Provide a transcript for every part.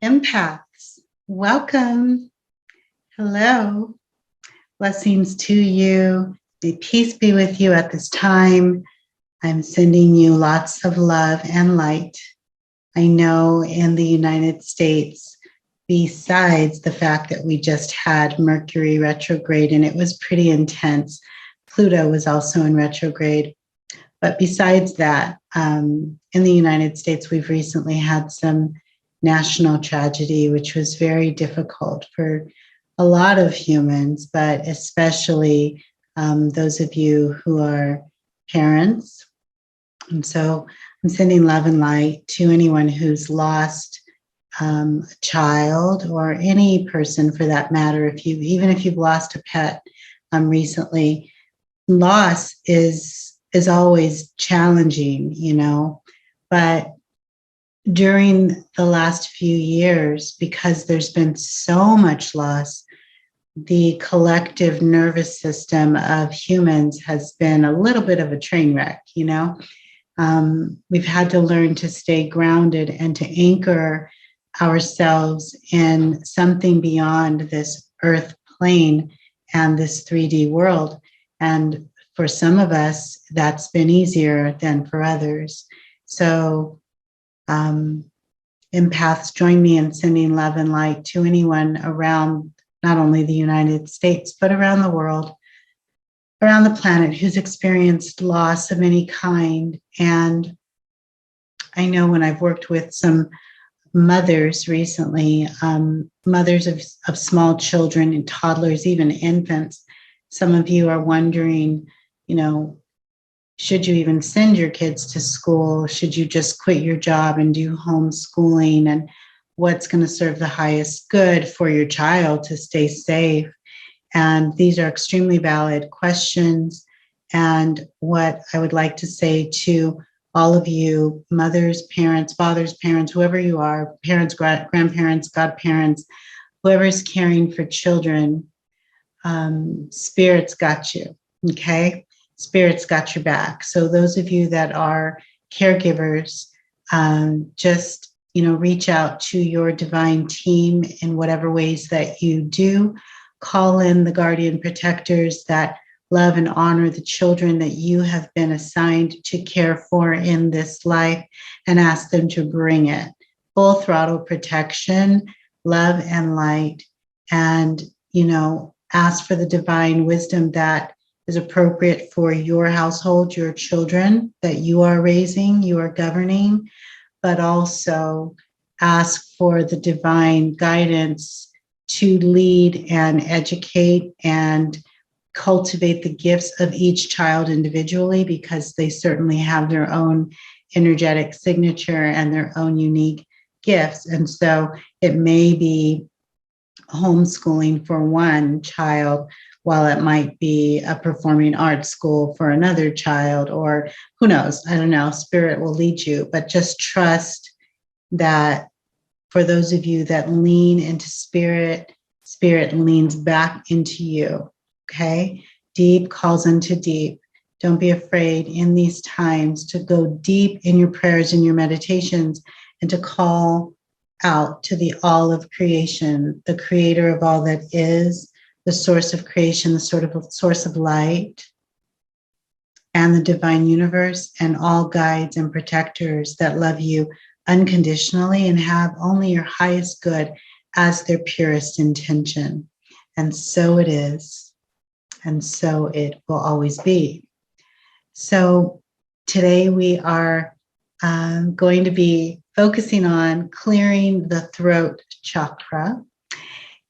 Empaths, welcome. Hello. Blessings to you. May peace be with you at this time. I'm sending you lots of love and light. I know in the United States, besides the fact that we just had Mercury retrograde and it was pretty intense, Pluto was also in retrograde. But besides that, in the United States, we've recently had some national tragedy, which was very difficult for a lot of humans, but especially those of you who are parents. And so I'm sending love and light to anyone who's lost a child or any person for that matter. Even if you've lost a pet recently, loss is always challenging, but during the last few years, because there's been so much loss, the collective nervous system of humans has been a little bit of a train wreck, We've had to learn to stay grounded and to anchor ourselves in something beyond this earth plane and this 3D world. And for some of us, that's been easier than for others. So empaths, join me in sending love and light to anyone around not only the United States, but around the world, around the planet who's experienced loss of any kind. And I know when I've worked with some mothers recently, mothers of small children and toddlers, even infants, some of you are wondering, should you even send your kids to school? Should you just quit your job and do homeschooling? And what's going to serve the highest good for your child to stay safe? And these are extremely valid questions. And what I would like to say to all of you, mothers, parents, fathers, parents, whoever you are, parents, grandparents, godparents, whoever's caring for children, Spirit's got you, okay? Spirit's got your back. So those of you that are caregivers, just, reach out to your divine team in whatever ways that you do. Call in the guardian protectors that love and honor the children that you have been assigned to care for in this life and ask them to bring it. Full throttle protection, love and light, and, ask for the divine wisdom that is appropriate for your household, your children that you are raising, you are governing, but also ask for the divine guidance to lead and educate and cultivate the gifts of each child individually, because they certainly have their own energetic signature and their own unique gifts. And so it may be homeschooling for one child, while it might be a performing arts school for another child, or who knows, I don't know, Spirit will lead you, but just trust that for those of you that lean into Spirit, Spirit leans back into you, okay? Deep calls into deep. Don't be afraid in these times to go deep in your prayers and your meditations and to call out to the all of creation, the creator of all that is, the source of creation, the source of light, and the divine universe, and all guides and protectors that love you unconditionally and have only your highest good as their purest intention. And so it is, and so it will always be. So today we are going to be focusing on clearing the throat chakra.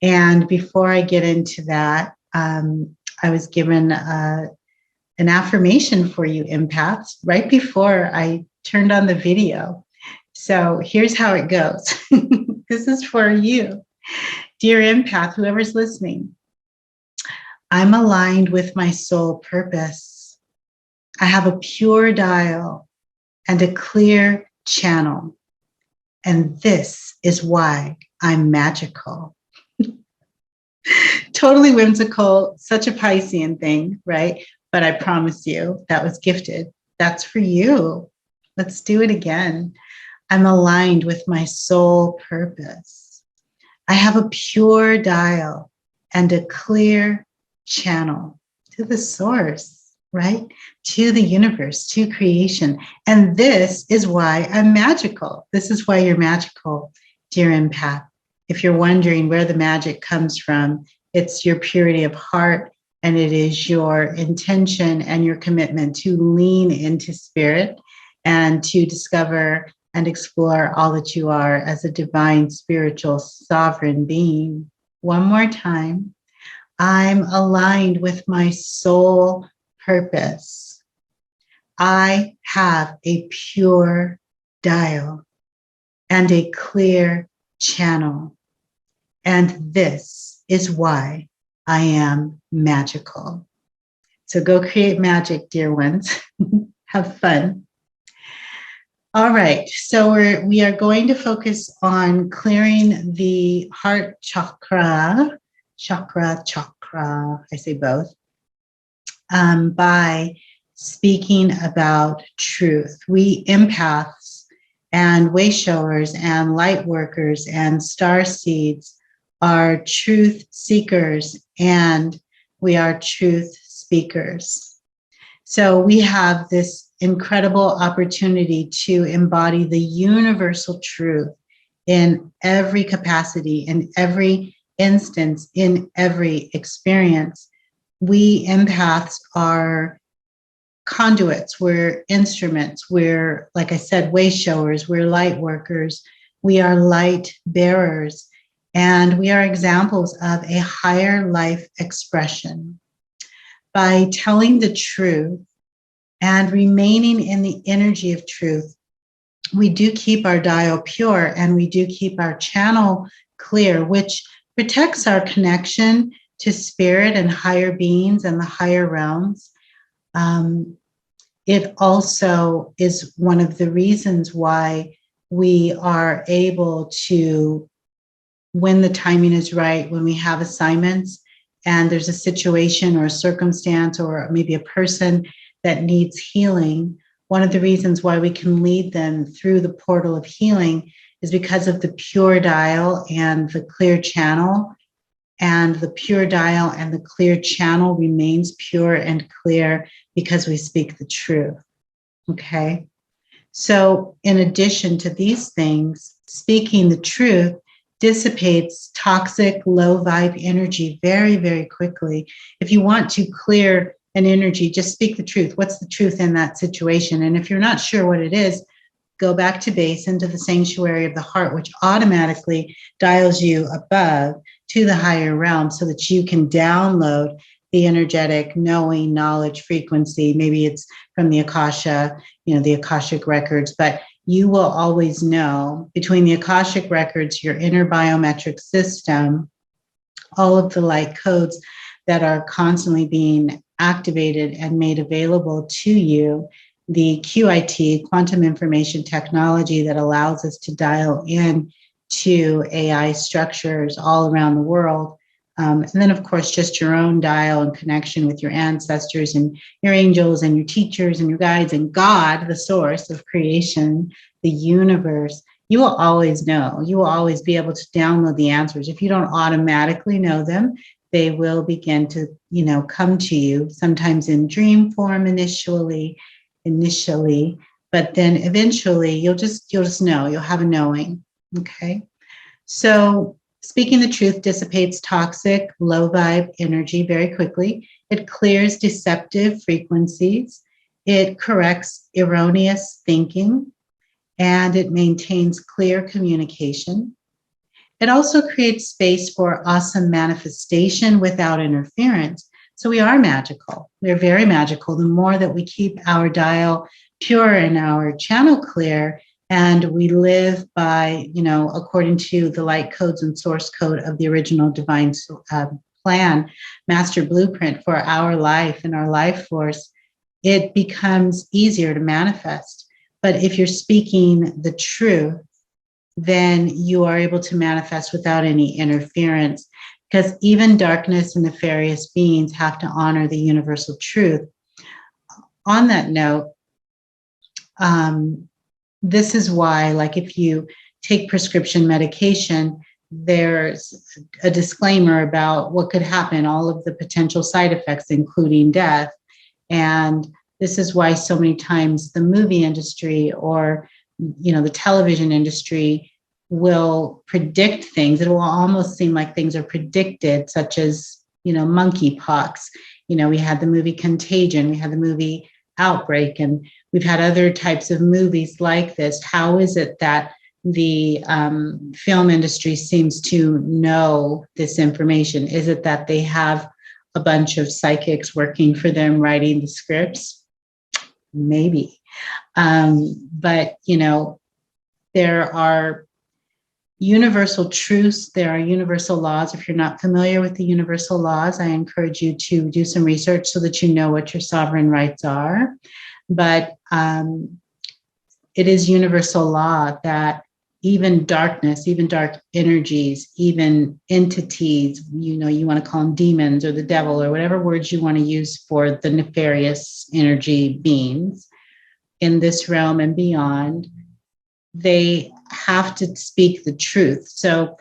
And before I get into that, I was given an affirmation for you empaths right before I turned on the video. So here's how it goes. This is for you, dear empath, whoever's listening. I'm aligned with my soul purpose. I have a pure dial and a clear channel. And this is why I'm magical. Totally whimsical, such a Piscean thing, right? But I promise you that was gifted. That's for you. Let's do it again. I'm aligned with my soul purpose. I have a pure dial and a clear channel to the source, right? To the universe, to creation. And this is why I'm magical. This is why you're magical, dear empath. If you're wondering where the magic comes from, it's your purity of heart, and it is your intention and your commitment to lean into spirit and to discover and explore all that you are as a divine, spiritual, sovereign being. One more time. I'm aligned with my soul purpose. I have a pure dial and a clear channel. And this is why I am magical. So go create magic, dear ones. Have fun. All right, so we are going to focus on clearing the heart chakra, I say both, by speaking about truth. We empaths and way showers and light workers and star seeds are truth seekers, and we are truth speakers. So we have this incredible opportunity to embody the universal truth in every capacity, in every instance, in every experience. We empaths are conduits, we're instruments, we're, like I said, way showers, we're light workers, we are light bearers, and we are examples of a higher life expression. By telling the truth and remaining in the energy of truth, we do keep our dial pure and we do keep our channel clear, which protects our connection to spirit and higher beings and the higher realms. It also is one of the reasons why we are able to, when the timing is right, when we have assignments and there's a situation or a circumstance or maybe a person that needs healing, one of the reasons why we can lead them through the portal of healing is because of the pure dial and the clear channel. And the pure dial and the clear channel remains pure and clear because we speak the truth. Okay? So, in addition to these things, speaking the truth dissipates toxic, low vibe energy very, very quickly. If you want to clear an energy, just speak the truth. What's the truth in that situation? And if you're not sure what it is, go back to base into the sanctuary of the heart, which automatically dials you above to the higher realm so that you can download the energetic knowing, knowledge, frequency. Maybe it's from the Akasha, the Akashic records, but you will always know between the Akashic records, your inner biometric system, all of the light codes that are constantly being activated and made available to you, the QIT, quantum information technology that allows us to dial in to AI structures all around the world. And then, of course, just your own dial and connection with your ancestors and your angels and your teachers and your guides and God, the source of creation, the universe. You will always know. You will always be able to download the answers. If you don't automatically know them, they will begin to, come to you, sometimes in dream form initially, but then eventually you'll just know. You'll have a knowing. Okay. So speaking the truth dissipates toxic, low vibe energy very quickly. It clears deceptive frequencies. It corrects erroneous thinking, and it maintains clear communication. It also creates space for awesome manifestation without interference. So we are magical. We're very magical. The more that we keep our dial pure and our channel clear, and we live by, according to the light codes and source code of the original divine plan, master blueprint for our life and our life force, it becomes easier to manifest. But if you're speaking the truth, then you are able to manifest without any interference, because even darkness and nefarious beings have to honor the universal truth. On that note, this is why, like if you take prescription medication, there's a disclaimer about what could happen, all of the potential side effects, including death. And this is why so many times the movie industry or, the television industry will predict things. It will almost seem like things are predicted, such as, monkeypox. We had the movie Contagion, we had the movie Outbreak, and we've had other types of movies like this. How is it that the film industry seems to know this information? Is it that they have a bunch of psychics working for them writing the scripts? Maybe. But, there are universal truths, there are universal laws. If you're not familiar with the universal laws, I encourage you to do some research so that you know what your sovereign rights are. But it is universal law that even darkness, even dark energies, even entities, you want to call them demons or the devil or whatever words you want to use for the nefarious energy beings in this realm and beyond, they have to speak the truth. So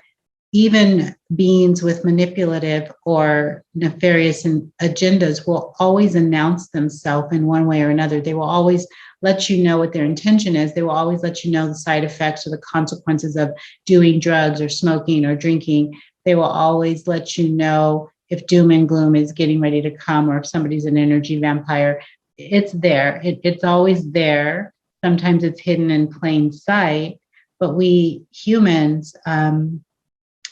even beings with manipulative or nefarious agendas will always announce themselves in one way or another. They will always let you know what their intention is. They will always let you know the side effects or the consequences of doing drugs or smoking or drinking. They will always let you know if doom and gloom is getting ready to come or if somebody's an energy vampire. It's there. It's always there. Sometimes it's hidden in plain sight. But we humans,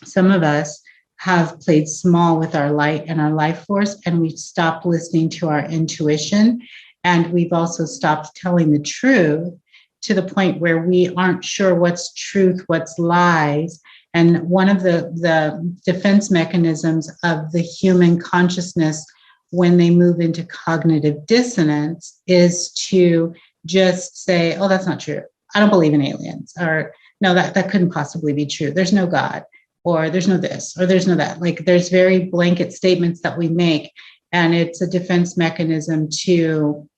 some of us have played small with our light and our life force, and we've stopped listening to our intuition. And we've also stopped telling the truth to the point where we aren't sure what's truth, what's lies. And one of the defense mechanisms of the human consciousness when they move into cognitive dissonance is to just say, oh, that's not true. I don't believe in aliens. Or no, that couldn't possibly be true. There's no God. Or there's no this, or there's no that. Like there's very blanket statements that we make, and it's a defense mechanism to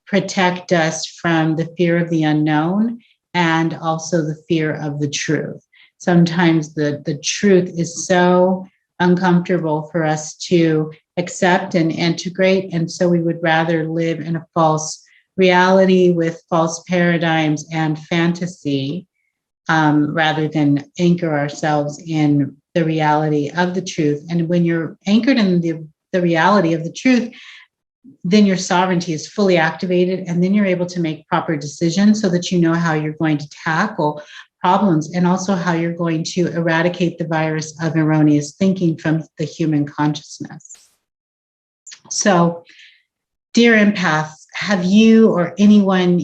protect us from the fear of the unknown and also the fear of the truth. Sometimes the truth is so uncomfortable for us to accept and integrate, and so we would rather live in a false reality with false paradigms and fantasy, rather than anchor ourselves in the reality of the truth. And when you're anchored in the reality of the truth, then your sovereignty is fully activated, and then you're able to make proper decisions so that you know how you're going to tackle problems and also how you're going to eradicate the virus of erroneous thinking from the human consciousness. So, dear empaths, have you or anyone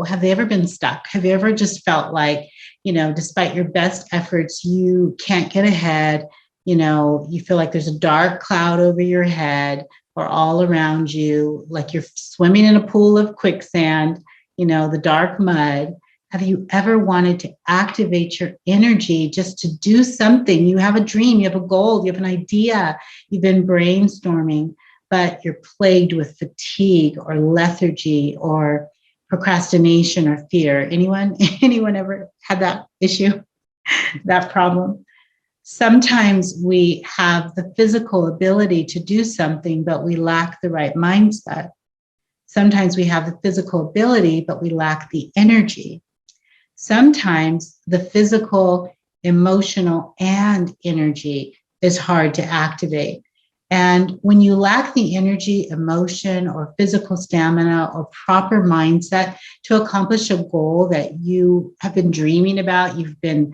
have they ever been stuck? Have you ever just felt like, despite your best efforts, you can't get ahead? You feel like there's a dark cloud over your head or all around you, like you're swimming in a pool of quicksand, the dark mud. Have you ever wanted to activate your energy just to do something? You have a dream, you have a goal, you have an idea, you've been brainstorming, but you're plagued with fatigue or lethargy or procrastination or fear. Anyone ever had that issue, that problem? Sometimes we have the physical ability to do something, but we lack the right mindset. Sometimes we have the physical ability, but we lack the energy. Sometimes the physical, emotional, and energy is hard to activate. And when you lack the energy, emotion, or physical stamina or proper mindset to accomplish a goal that you have been dreaming about, you've been,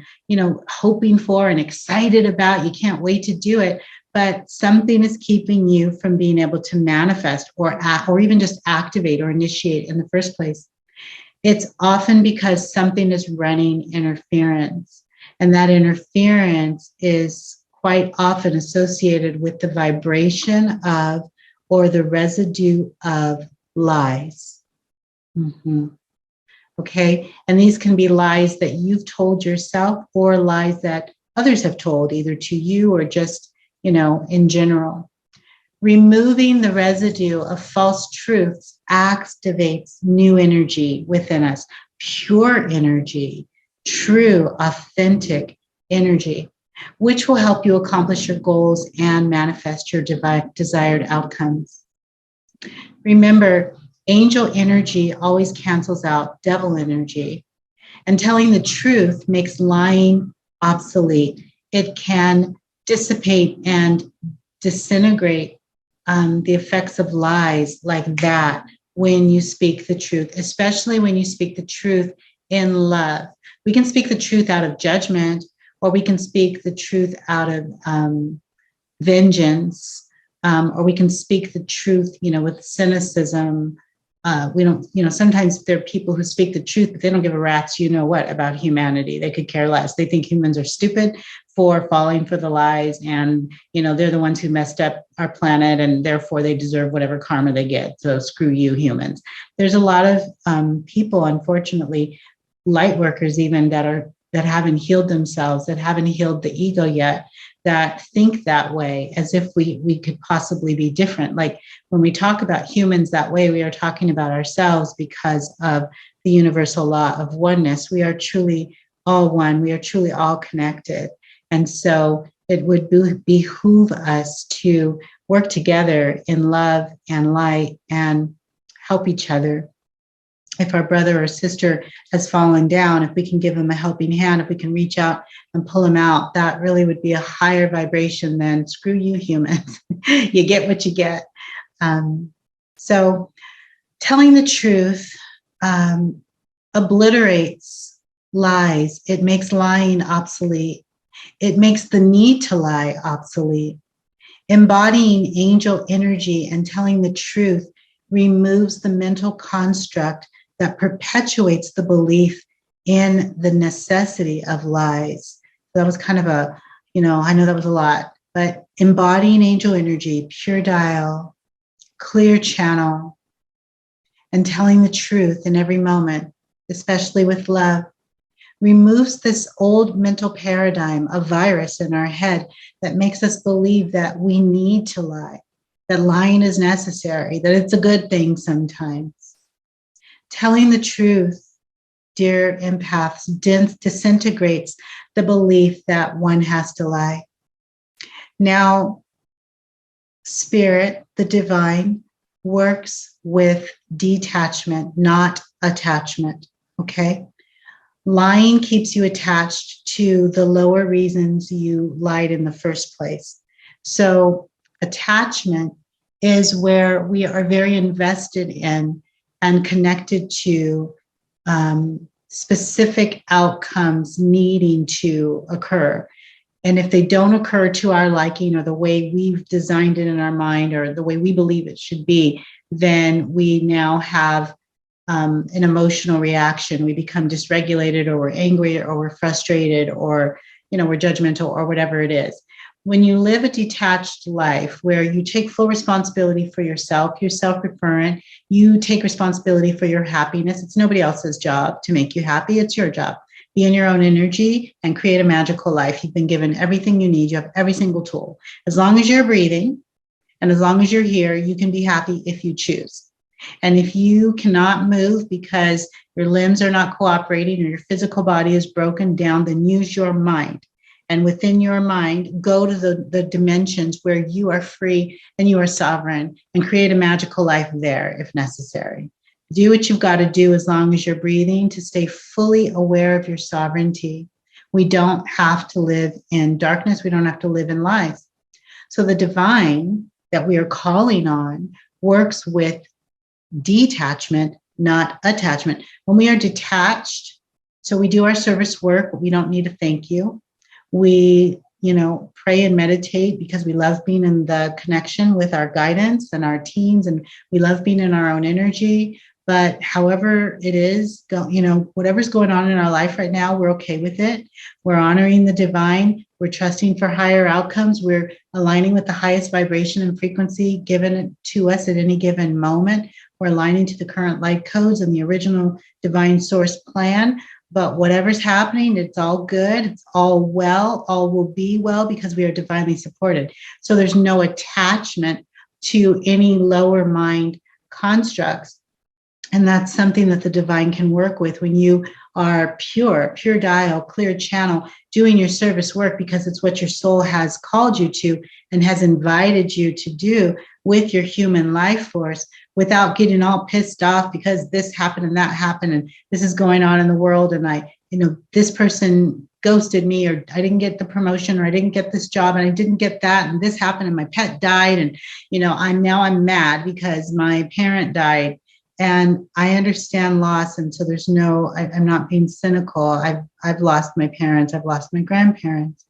hoping for and excited about, you can't wait to do it, but something is keeping you from being able to manifest or even just activate or initiate in the first place. It's often because something is running interference, and that interference is quite often associated with the vibration of or the residue of lies. Okay, and these can be lies that you've told yourself or lies that others have told, either to you or just, in general. Removing the residue of false truths activates new energy within us, pure energy, true, authentic energy, which will help you accomplish your goals and manifest your desired outcomes. Remember, angel energy always cancels out devil energy, and telling the truth makes lying obsolete. It can dissipate and disintegrate the effects of lies like that when you speak the truth, especially when you speak the truth in love. We can speak the truth out of judgment, or we can speak the truth out of vengeance, or we can speak the truth, with cynicism. We don't, sometimes there are people who speak the truth, but they don't give a rat's what about humanity. They could care less. They think humans are stupid for falling for the lies, and they're the ones who messed up our planet, and therefore they deserve whatever karma they get. So screw you, humans. There's a lot of people, unfortunately, light workers even that haven't healed themselves, that haven't healed the ego yet, that think that way, as if we could possibly be different. Like when we talk about humans that way, we are talking about ourselves because of the universal law of oneness. We are truly all one. We are truly all connected. And so it would behoove us to work together in love and light and help each other. If our brother or sister has fallen down, if we can give them a helping hand, if we can reach out and pull them out, that really would be a higher vibration than screw you, humans. You get what you get. So telling the truth obliterates lies. It makes lying obsolete. It makes the need to lie obsolete. Embodying angel energy and telling the truth removes the mental construct that perpetuates the belief in the necessity of lies. That was kind of I know that was a lot, but embodying angel energy, pure dial, clear channel, and telling the truth in every moment, especially with love, removes this old mental paradigm, a virus in our head that makes us believe that we need to lie, that lying is necessary, that it's a good thing sometimes. Telling the truth, dear empaths, disintegrates the belief that one has to lie. Now, spirit, the divine, works with detachment, not attachment, okay? Lying keeps you attached to the lower reasons you lied in the first place. So attachment is where we are very invested in and connected to specific outcomes needing to occur. And if they don't occur to our liking or the way we've designed it in our mind or the way we believe it should be, then we now have an emotional reaction. We become dysregulated, or we're angry, or we're frustrated, or we're judgmental, or whatever it is. When you live a detached life where you take full responsibility for yourself, you're self-referent, you take responsibility for your happiness. It's nobody else's job to make you happy. It's your job. Be in your own energy and create a magical life. You've been given everything you need. You have every single tool. As long as you're breathing and as long as you're here, you can be happy if you choose. And if you cannot move because your limbs are not cooperating or your physical body is broken down, then use your mind. And within your mind, go to the dimensions where you are free and you are sovereign, and create a magical life there if necessary. Do what you've got to do as long as you're breathing to stay fully aware of your sovereignty. We don't have to live in darkness. We don't have to live in lies. So the divine that we are calling on works with detachment, not attachment. When we are detached, so we do our service work, but we don't need a thank you. We, pray and meditate because we love being in the connection with our guidance and our teams, and we love being in our own energy. But however it is, whatever's going on in our life right now, we're okay with it. We're honoring the divine. We're trusting for higher outcomes. We're aligning with the highest vibration and frequency given to us at any given moment. We're aligning to the current light codes and the original divine source plan. But whatever's happening, it's all good. It's all well. All will be well because we are divinely supported. So there's no attachment, to any lower mind constructs. And that's something that the divine can work with when you are pure dial, clear channel, doing your service work because it's what your soul has called you to and has invited you to do with your human life force, without getting all pissed off because this happened and that happened and this is going on in the world and this person ghosted me, or I didn't get the promotion, or I didn't get this job and I didn't get that, and this happened and my pet died, and I'm mad because my parent died. And I understand loss, and so I'm not being cynical. I've lost my parents, I've lost my grandparents,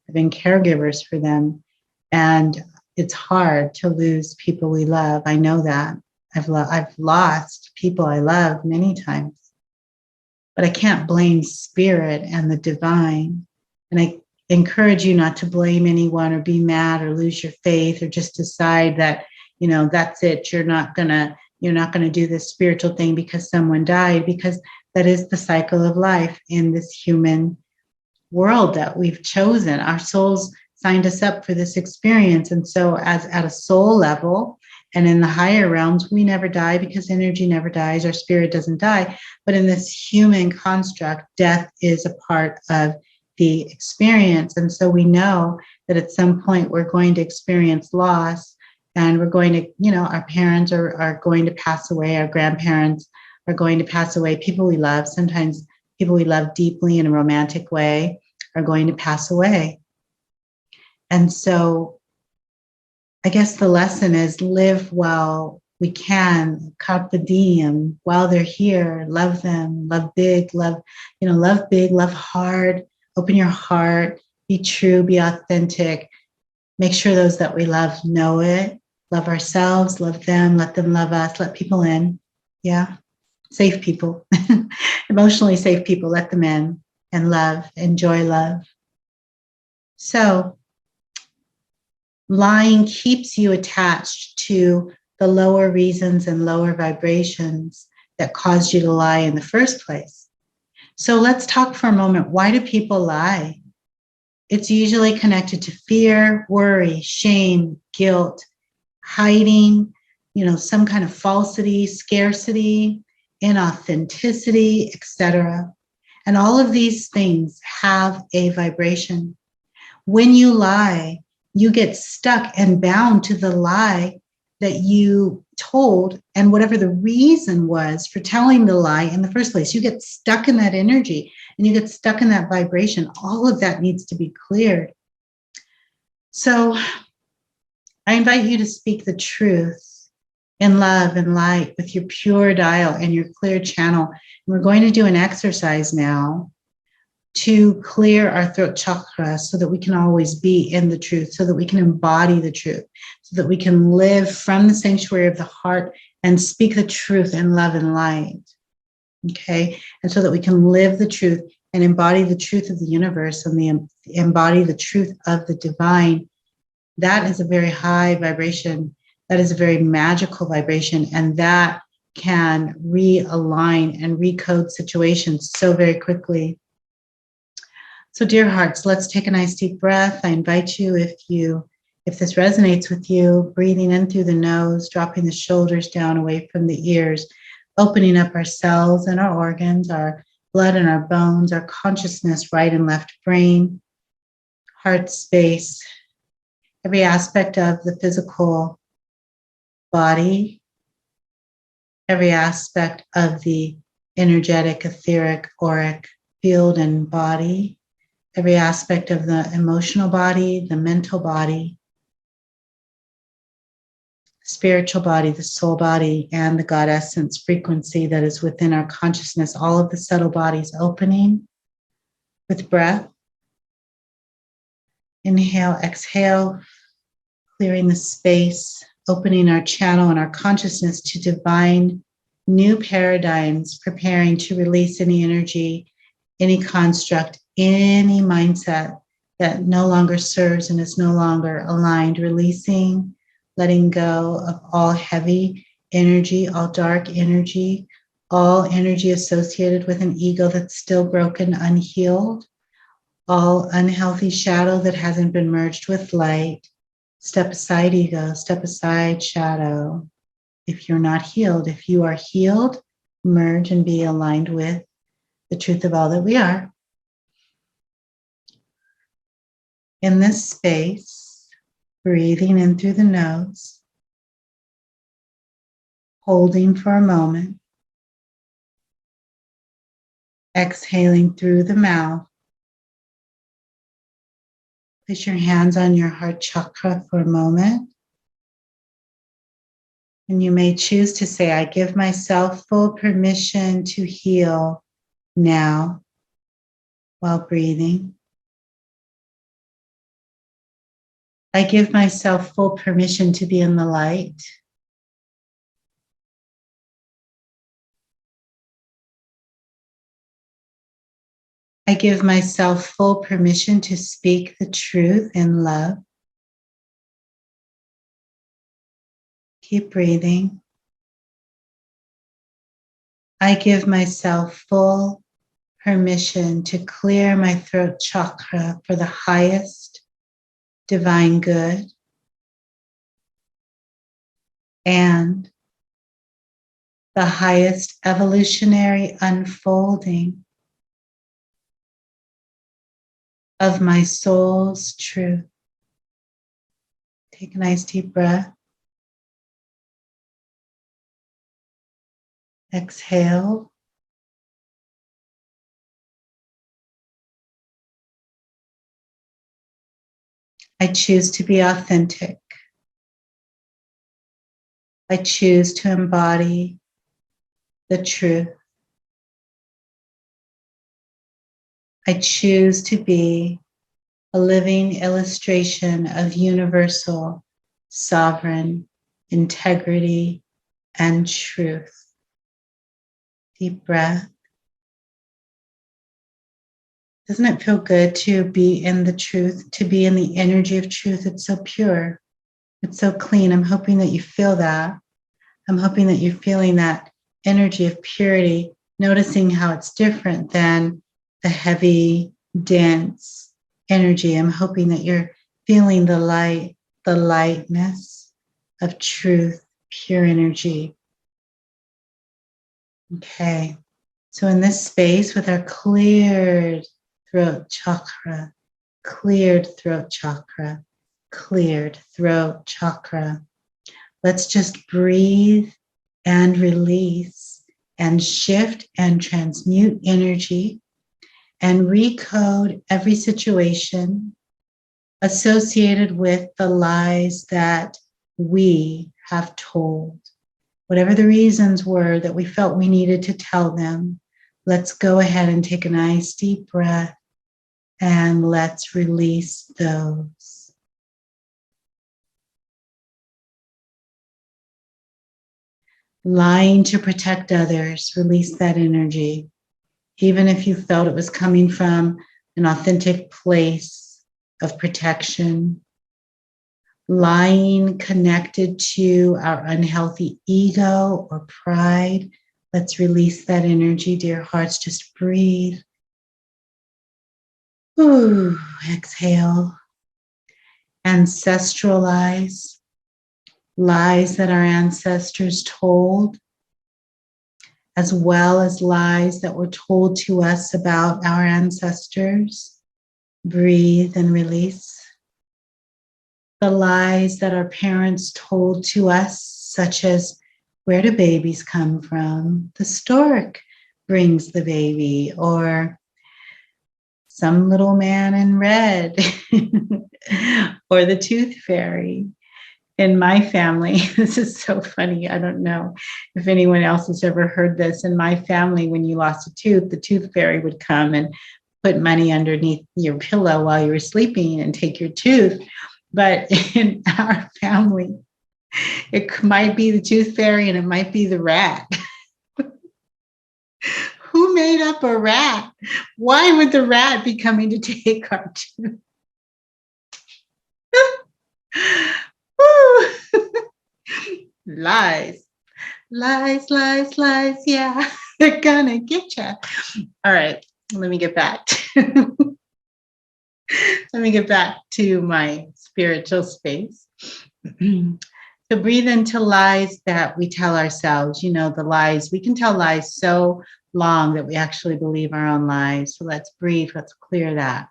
I've been caregivers for them, and it's hard to lose people we love. I know that. I've lost people I love many times, but I can't blame spirit and the divine. And I encourage you not to blame anyone or be mad or lose your faith or just decide that, that's it. You're not going to do this spiritual thing because someone died, because that is the cycle of life in this human world that we've chosen. Our souls signed us up for this experience. And so as at a soul level and in the higher realms, we never die because energy never dies. Our spirit doesn't die. But in this human construct, death is a part of the experience. And so we know that at some point we're going to experience loss. And we're going to, our parents are going to pass away. Our grandparents are going to pass away. People we love, sometimes people we love deeply in a romantic way, are going to pass away. And so I guess the lesson is live while we can, carpe diem, while they're here, love them, love big, love big, love hard, open your heart, be true, be authentic, make sure those that we love know it. Love ourselves, love them, let them love us, let people in. Yeah. Safe people, emotionally safe people, let them in and love, enjoy love. So lying keeps you attached to the lower reasons and lower vibrations that caused you to lie in the first place. So let's talk for a moment. Why do people lie? It's usually connected to fear, worry, shame, guilt, hiding, some kind of falsity, scarcity, inauthenticity, etc. And all of these things have a vibration. When you lie, you get stuck and bound to the lie that you told, and whatever the reason was for telling the lie in the first place. You get stuck in that energy and you get stuck in that vibration. All of that needs to be cleared. So I invite you to speak the truth in love and light with your pure dial and your clear channel. And we're going to do an exercise now to clear our throat chakra so that we can always be in the truth, so that we can embody the truth, so that we can live from the sanctuary of the heart and speak the truth in love and light. Okay? And so that we can live the truth and embody the truth of the universe and embody the truth of the divine. That is a very high vibration. That is a very magical vibration. And that can realign and recode situations so very quickly. So dear hearts, let's take a nice deep breath. I invite you, if this resonates with you, breathing in through the nose, dropping the shoulders down away from the ears, opening up our cells and our organs, our blood and our bones, our consciousness, right and left brain, heart space, every aspect of the physical body, every aspect of the energetic, etheric, auric field and body, every aspect of the emotional body, the mental body, spiritual body, the soul body, and the God essence frequency that is within our consciousness, all of the subtle bodies opening with breath. Inhale, exhale, clearing the space, opening our channel and our consciousness to divine new paradigms, preparing to release any energy, any construct, any mindset that no longer serves and is no longer aligned, releasing, letting go of all heavy energy, all dark energy, all energy associated with an ego that's still broken, unhealed, all unhealthy shadow that hasn't been merged with light, Step aside ego, step aside shadow. If you're not healed, if you are healed, merge and be aligned with the truth of all that we are. In this space, breathing in through the nose, holding for a moment, exhaling through the mouth. Place your hands on your heart chakra for a moment. And you may choose to say, I give myself full permission to heal now while breathing. I give myself full permission to be in the light. I give myself full permission to speak the truth in love. Keep breathing. I give myself full permission to clear my throat chakra for the highest divine good and the highest evolutionary unfolding of my soul's truth. Take a nice deep breath. Exhale. I choose to be authentic. I choose to embody the truth. I choose to be a living illustration of universal, sovereign integrity and truth. Deep breath. Doesn't it feel good to be in the truth, to be in the energy of truth? It's so pure. It's so clean. I'm hoping that you feel that. I'm hoping that you're feeling that energy of purity, noticing how it's different than the heavy, dense energy. I'm hoping that you're feeling the light, the lightness of truth, pure energy. Okay. So in this space with our cleared throat chakra, cleared throat chakra, cleared throat chakra, let's just breathe and release and shift and transmute energy and recode every situation associated with the lies that we have told. Whatever the reasons were that we felt we needed to tell them, let's go ahead and take a nice deep breath and let's release those. Lying to protect others, release that energy. Even if you felt it was coming from an authentic place of protection. Lying connected to our unhealthy ego or pride. Let's release that energy, dear hearts. Just breathe. Ooh, exhale. Ancestral lies. Lies that our ancestors told, as well as lies that were told to us about our ancestors. Breathe and release. The lies that our parents told to us, such as, where do babies come from? The stork brings the baby, or some little man in red, or the tooth fairy. In my family, this is so funny. I don't know if anyone else has ever heard this. In my family, when you lost a tooth, the tooth fairy would come and put money underneath your pillow while you were sleeping and take your tooth. But in our family, it might be the tooth fairy and it might be the rat. Who made up a rat? Why would the rat be coming to take our tooth? Lies, lies, lies, lies. Yeah, they're gonna get you. All right, let me get back. Let me get back to my spiritual space. So breathe into lies that we tell ourselves. You know, the lies, we can tell lies so long that we actually believe our own lies. So let's breathe, let's clear that.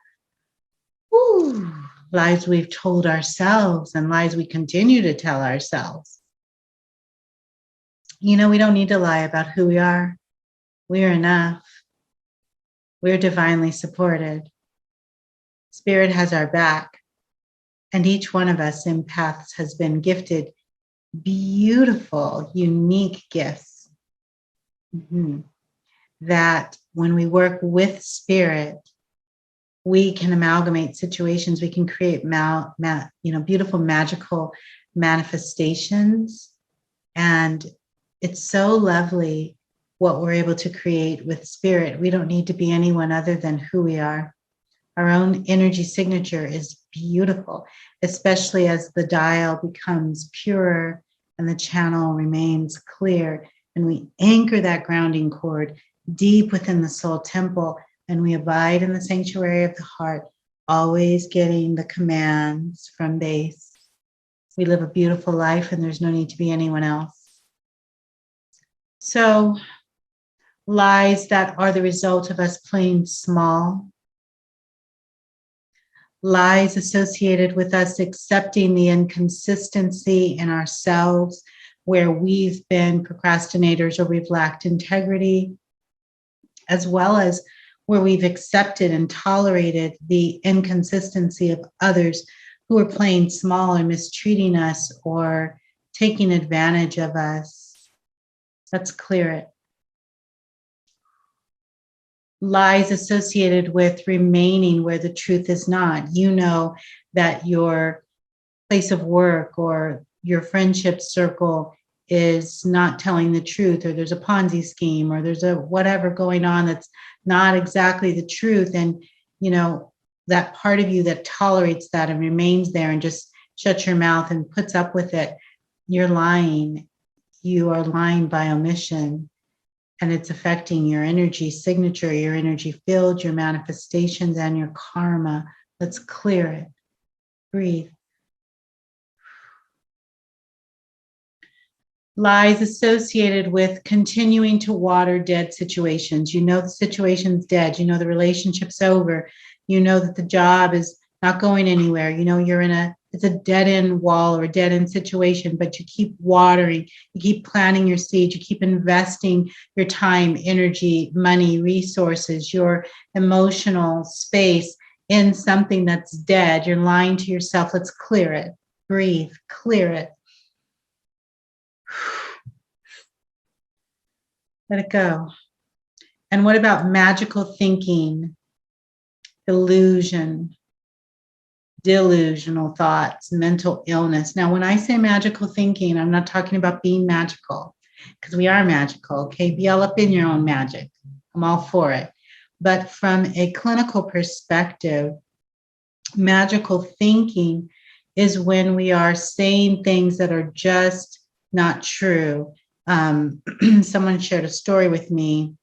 Woo. Lies we've told ourselves and lies we continue to tell ourselves. You know, we don't need to lie about who we are. We are enough. We're divinely supported. Spirit has our back. And each one of us empaths has been gifted beautiful, unique gifts. That when we work with spirit, we can amalgamate situations. We can create beautiful, magical manifestations. And it's so lovely what we're able to create with spirit. We don't need to be anyone other than who we are. Our own energy signature is beautiful, especially as the dial becomes purer and the channel remains clear. And we anchor that grounding cord deep within the soul temple, and we abide in the sanctuary of the heart, always getting the commands from base. We live a beautiful life, and there's no need to be anyone else. So, lies that are the result of us playing small, lies associated with us accepting the inconsistency in ourselves, where we've been procrastinators or we've lacked integrity, as well as where we've accepted and tolerated the inconsistency of others who are playing small or mistreating us or taking advantage of us. Let's clear it. Lies associated with remaining where the truth is not. You know that your place of work or your friendship circle is not telling the truth, or there's a Ponzi scheme, or there's a whatever going on that's not exactly the truth. And, you know, that part of you that tolerates that and remains there and just shuts your mouth and puts up with it, you're lying. You are lying by omission. And it's affecting your energy signature, your energy field, your manifestations, and your karma. Let's clear it. Breathe. Lies associated with continuing to water dead situations. You know the situation's dead. You know the relationship's over. You know that the job is not going anywhere. You know it's a dead end wall or a dead end situation, but you keep watering, you keep planting your seeds, you keep investing your time, energy, money, resources, your emotional space in something that's dead. You're lying to yourself. Let's clear it. Breathe, clear it. Let it go. And what about magical thinking, illusion, delusional thoughts, mental illness? Now, when I say magical thinking, I'm not talking about being magical, because we are magical, okay? Be all up in your own magic. I'm all for it. But from a clinical perspective, magical thinking is when we are saying things that are just not true. Someone shared a story with me.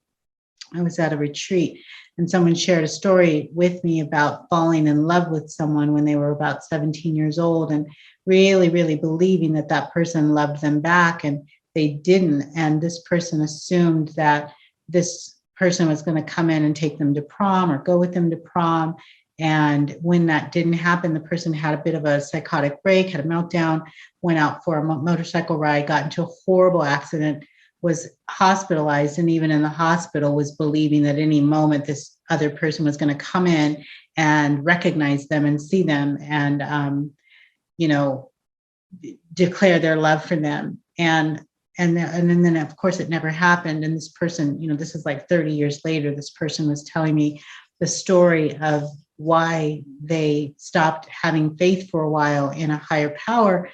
I was at a retreat, and someone shared a story with me about falling in love with someone when they were about 17 years old and really, really believing that that person loved them back, and they didn't. And this person assumed that this person was going to come in and take them to prom or go with them to prom. And when that didn't happen, the person had a bit of a psychotic break, had a meltdown, went out for a motorcycle ride, got into a horrible accident, was hospitalized, and even in the hospital was believing that any moment this other person was going to come in and recognize them and see them and, declare their love for them. And then, of course, it never happened. And this person, this is like 30 years later, this person was telling me the story of why they stopped having faith for a while in a higher power,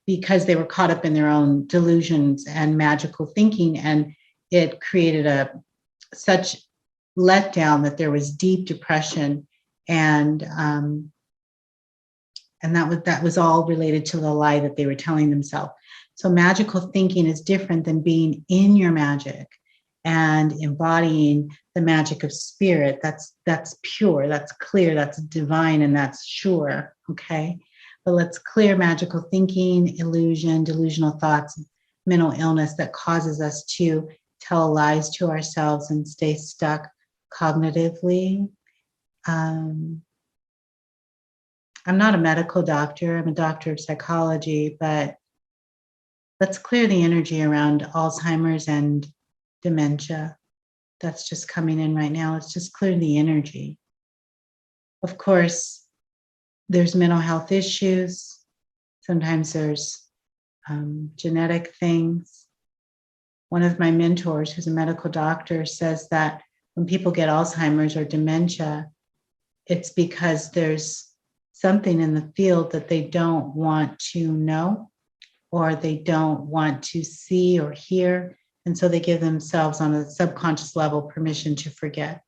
because they were caught up in their own delusions and magical thinking. And it created such letdown that there was deep depression. And that was all related to the lie that they were telling themselves. So magical thinking is different than being in your magic and embodying the magic of spirit. That's pure, that's clear, that's divine, and that's sure. Okay. But let's clear magical thinking, illusion, delusional thoughts, mental illness that causes us to tell lies to ourselves and stay stuck cognitively. I'm not a medical doctor, I'm a doctor of psychology, but let's clear the energy around Alzheimer's and dementia. That's just coming in right now. Let's just clear the energy. Of course, there's mental health issues. Sometimes there's genetic things. One of my mentors, who's a medical doctor, says that when people get Alzheimer's or dementia, it's because there's something in the field that they don't want to know or they don't want to see or hear. And so they give themselves on a subconscious level permission to forget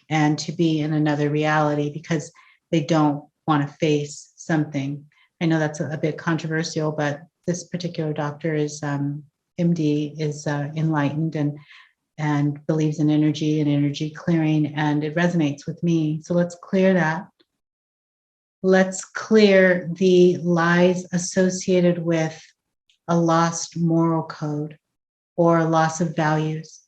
and to be in another reality because they don't want to face something. I know that's a bit controversial, but this particular doctor is MD, is enlightened and believes in energy and energy clearing, and it resonates with me. So let's clear that. Let's clear the lies associated with a lost moral code or a loss of values.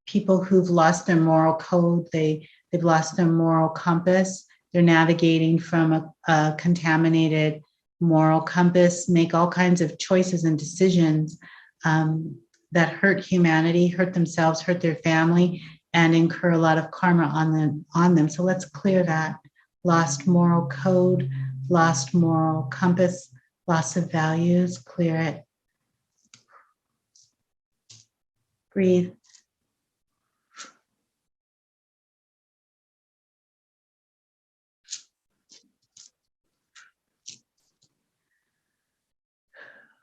People who've lost their moral code, they've lost their moral compass. They're navigating from a contaminated moral compass, make all kinds of choices and decisions that hurt humanity, hurt themselves, hurt their family, and incur a lot of karma on them. So let's clear that. Lost moral code, lost moral compass, loss of values, clear it. Breathe.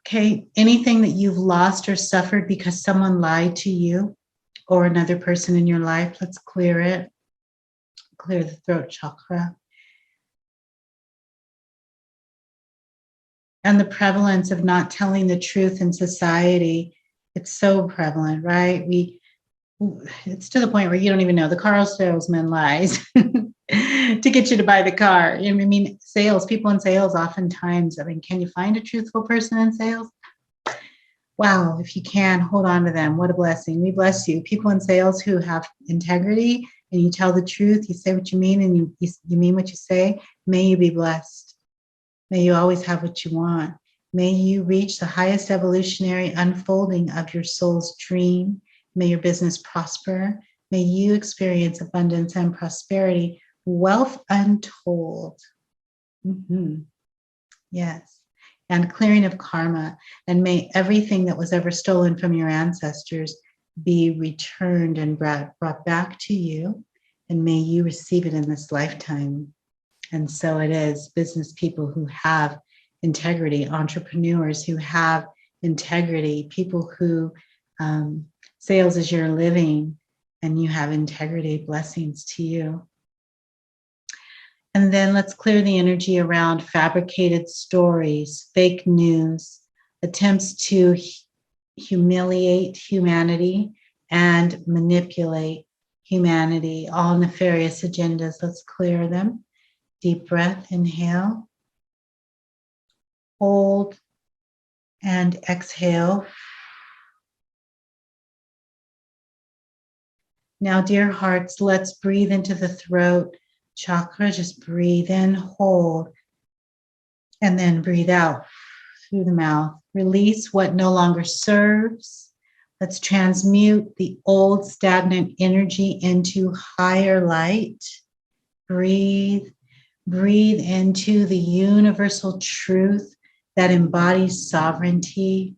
Okay, anything that you've lost or suffered because someone lied to you or another person in your life, let's clear it. Clear the throat chakra. And the prevalence of not telling the truth in society, it's so prevalent, right? It's to the point where you don't even know. The car salesman lies to get you to buy the car. I mean, people in sales oftentimes, can you find a truthful person in sales? Wow, if you can, hold on to them. What a blessing. We bless you. People in sales who have integrity and you tell the truth, you say what you mean, and you mean what you say, may you be blessed. May you always have what you want. May you reach the highest evolutionary unfolding of your soul's dream. May your business prosper. May you experience abundance and prosperity, wealth untold. Mm-hmm. Yes. And clearing of karma. And may everything that was ever stolen from your ancestors be returned and brought back to you. And may you receive it in this lifetime. And so it is. Business people who have integrity, entrepreneurs who have integrity, people who sales is your living and you have integrity, blessings to you. And then let's clear the energy around fabricated stories, fake news, attempts to humiliate humanity and manipulate humanity, all nefarious agendas. Let's clear them. Deep breath, inhale, hold, and exhale. Now, dear hearts, let's breathe into the throat chakra. Just breathe in, hold, and then breathe out through the mouth. Release what no longer serves. Let's transmute the old stagnant energy into higher light. Breathe. Breathe into the universal truth that embodies sovereignty,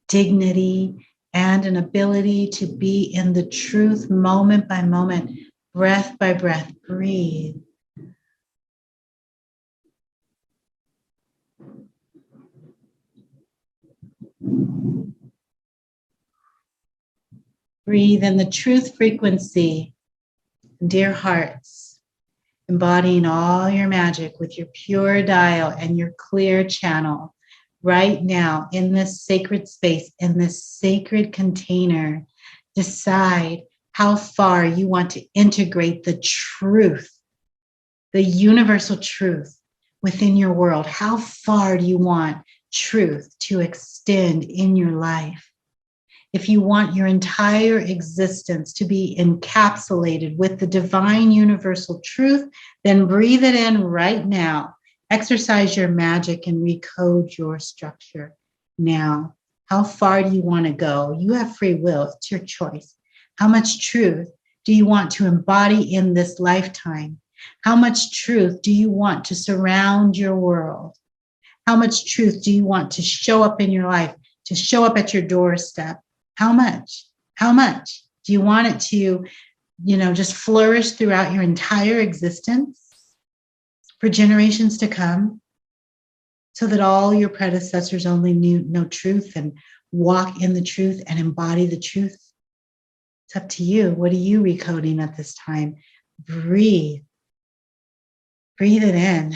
dignity, and an ability to be in the truth moment by moment, breath by breath. Breathe. Breathe in the truth frequency, dear hearts, embodying all your magic with your pure dial and your clear channel. Right now, in this sacred space, in this sacred container, decide how far you want to integrate the truth, the universal truth, within your world? How far do you want truth to extend in your life? If you want your entire existence to be encapsulated with the divine universal truth, then breathe it in right now. Exercise your magic and recode your structure now. How far do you want to go? You have free will. It's your choice. How much truth do you want to embody in this lifetime? How much truth do you want to surround your world? How much truth do you want to show up in your life, to show up at your doorstep? How much? How much do you want it to, just flourish throughout your entire existence for generations to come, so that all your predecessors only know truth and walk in the truth and embody the truth? It's up to you. What are you recoding at this time? Breathe. Breathe it in.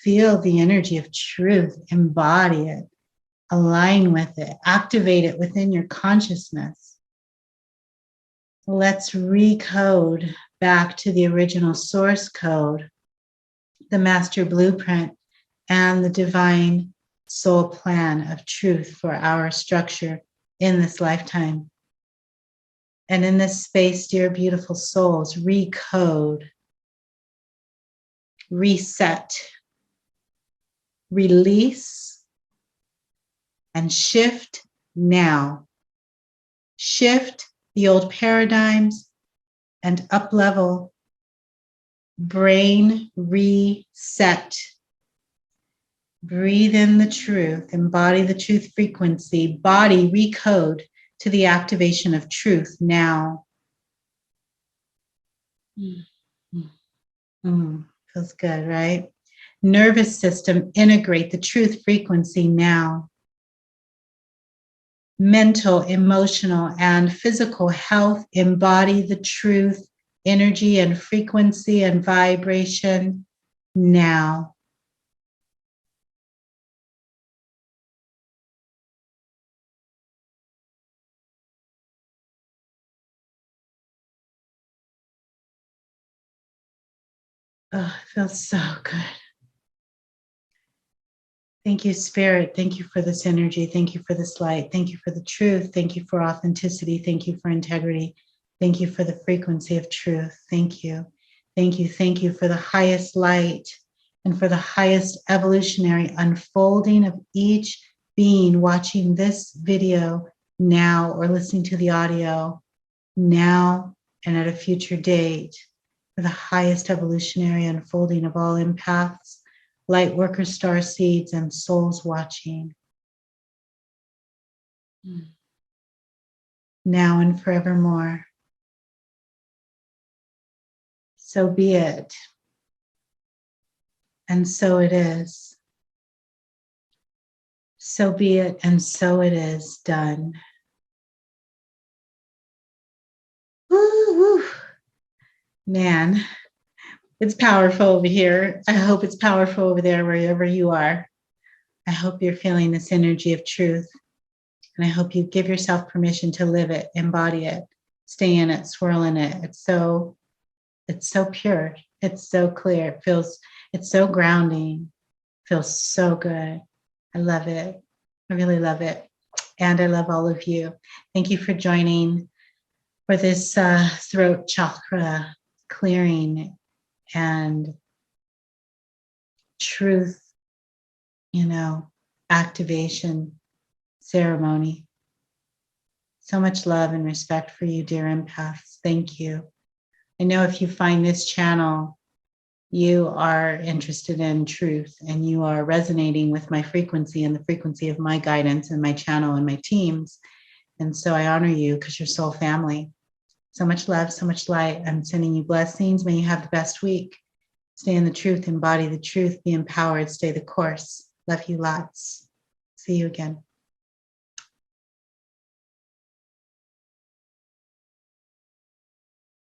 Feel the energy of truth. Embody it. Align with it. Activate it within your consciousness. Let's recode back to the original source code, the master blueprint, and the divine soul plan of truth for our structure in this lifetime. And in this space, dear beautiful souls, recode, reset, release, and shift now. Shift the old paradigms and up-level. Brain reset. Breathe in the truth. Embody the truth frequency. Body recode to the activation of truth now. Feels good, right? Nervous system, integrate the truth frequency now. Mental, emotional, and physical health, embody the truth, energy and frequency and vibration now. Oh, it feels so good. Thank you, Spirit. Thank you for this energy. Thank you for this light. Thank you for the truth. Thank you for authenticity. Thank you for integrity. Thank you for the frequency of truth. Thank you. Thank you. Thank you for the highest light and for the highest evolutionary unfolding of each being watching this video now or listening to the audio now and at a future date, for the highest evolutionary unfolding of all empaths, light workers, star seeds, and souls watching. Now and forevermore. So be it. And so it is. So be it, and so it is done. Woo-hoo. Man, it's powerful over here. I hope it's powerful over there, wherever you are. I hope you're feeling this energy of truth. And I hope you give yourself permission to live it, embody it, stay in it, swirl in it. It's so pure. It's so clear. It's so grounding. Feels so good. I love it. I really love it. And I love all of you. Thank you for joining for this throat chakra clearing and truth, activation ceremony. So much love and respect for you, dear empaths. Thank you. I know if you find this channel, you are interested in truth and you are resonating with my frequency and the frequency of my guidance and my channel and my teams. And so I honor you because you're soul family. So much love, so much light. I'm sending you blessings. May you have the best week. Stay in the truth, embody the truth, be empowered, stay the course. Love you lots. See you again.